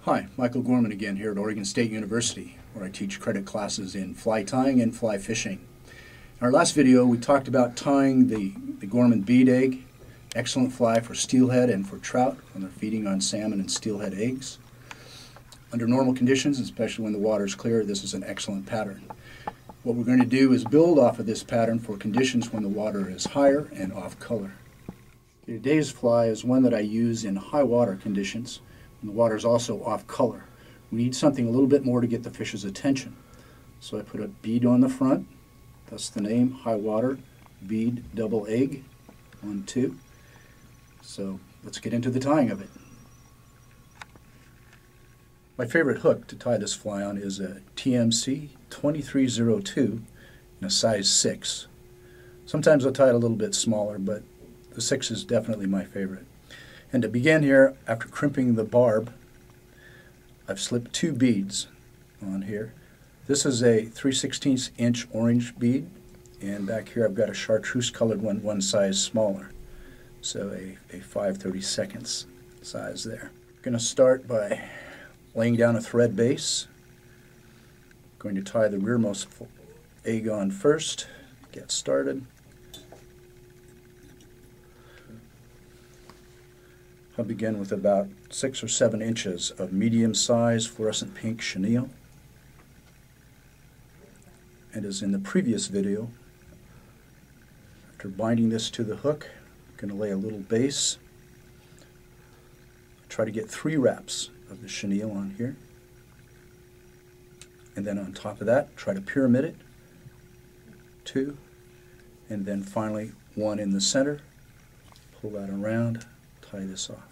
Hi, Michael Gorman again here at Oregon State University, where I teach credit classes in fly tying and fly fishing. In our last video, we talked about tying the Gorman bead egg, excellent fly for steelhead and for trout when they're feeding on salmon and steelhead eggs. Under normal conditions, especially when the water is clear, this is an excellent pattern. What we're going to do is build off of this pattern for conditions when the water is higher and off color. Today's fly is one that I use in high water conditions. And the water is also off color. We need something a little bit more to get the fish's attention. So I put a bead on the front, that's the name, high water, bead, double egg, 1, 2. So let's get into the tying of it. My favorite hook to tie this fly on is a TMC 2302 in a size 6. Sometimes I'll tie it a little bit smaller, but the 6 is definitely my favorite. And to begin here, after crimping the barb, I've slipped 2 beads on here. This is a 3/16 inch orange bead, and back here I've got a chartreuse colored one size smaller. So a 5/32 size there. I'm going to start by laying down a thread base. I'm going to tie the rearmost egg on first, get started. I'll begin with about 6 or 7 inches of medium-sized fluorescent pink chenille. And as in the previous video, after binding this to the hook, I'm going to lay a little base. Try to get 3 wraps of the chenille on here. And then on top of that, try to pyramid it, 2, and then finally 1 in the center. Pull that around. Tie this off.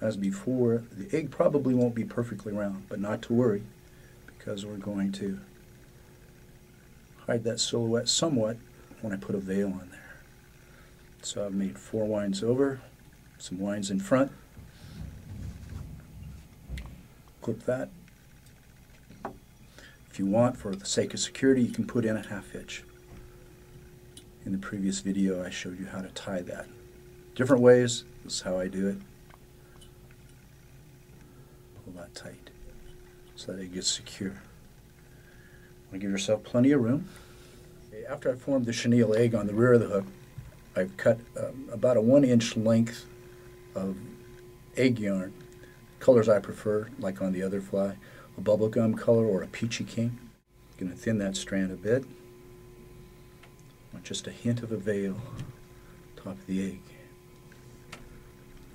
As before, the egg probably won't be perfectly round, but not to worry, because we're going to hide that silhouette somewhat when I put a veil on there. So I've made 4 winds over, some winds in front. Clip that. If you want, for the sake of security, you can put in a 1/2 inch. In the previous video, I showed you how to tie that. Different ways, this is how I do it. Pull that tight so that it gets secure. Want to give yourself plenty of room. Okay, after I formed the chenille egg on the rear of the hook, I've cut about a 1 inch length of egg yarn. Colors I prefer, like on the other fly, a bubblegum color or a peachy king. I'm going to thin that strand a bit. Just a hint of a veil, top of the egg.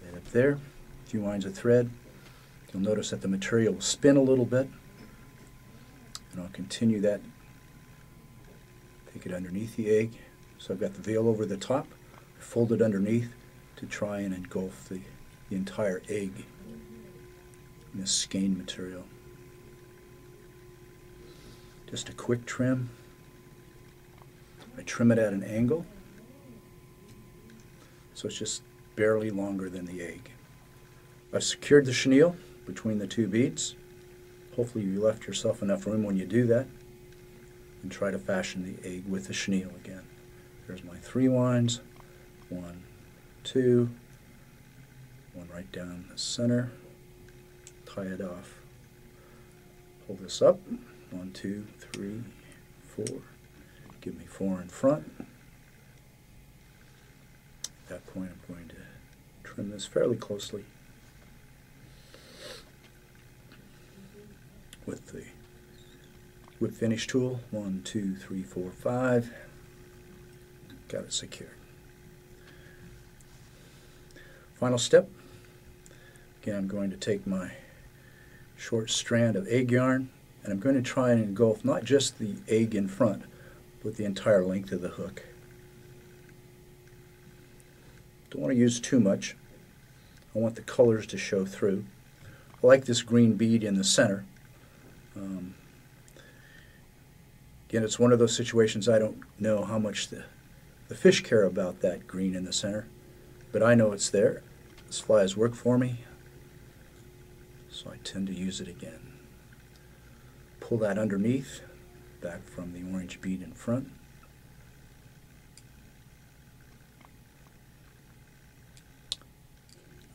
Right up there, a few winds of thread. You'll notice that the material will spin a little bit, and I'll continue that. Take it underneath the egg. So I've got the veil over the top, fold it underneath to try and engulf the entire egg in this skein material. Just a quick trim. I trim it at an angle, so it's just barely longer than the egg. I've secured the chenille between the 2 beads. Hopefully you left yourself enough room when you do that, and try to fashion the egg with the chenille again. There's my 3 winds, 1, 2, 1 right down the center, tie it off. Pull this up, 1, 2, 3, 4. Give me 4 in front. At that point, I'm going to trim this fairly closely with the whip finish tool. 1, 2, 3, 4, 5. Got it secured. Final step. Again, I'm going to take my short strand of egg yarn, and I'm going to try and engulf not just the egg in front, with the entire length of the hook. Don't want to use too much. I want the colors to show through. I like this green bead in the center. Again, it's one of those situations I don't know how much the fish care about that green in the center, but I know it's there. This fly has worked for me, so I tend to use it again. Pull that underneath, back from the orange bead in front.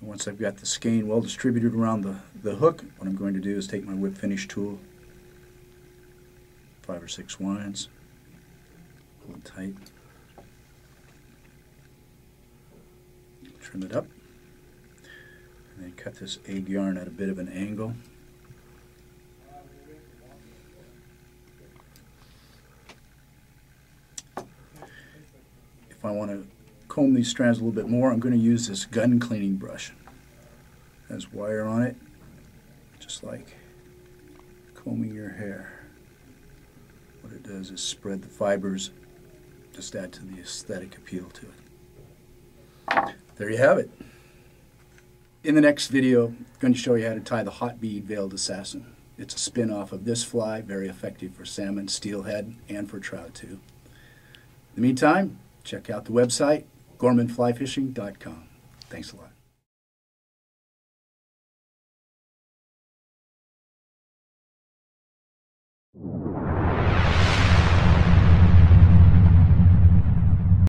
Once I've got the skein well distributed around the hook, what I'm going to do is take my whip finish tool, 5 or 6 winds, pull it tight, trim it up, and then cut this egg yarn at a bit of an angle. If I want to comb these strands a little bit more, I'm going to use this gun cleaning brush. It has wire on it, just like combing your hair. What it does is spread the fibers, just add to the aesthetic appeal to it. There you have it. In the next video, I'm going to show you how to tie the hot bead veiled assassin. It's a spin-off of this fly, very effective for salmon, steelhead, and for trout too. In the meantime, check out the website, gormanflyfishing.com. Thanks a lot.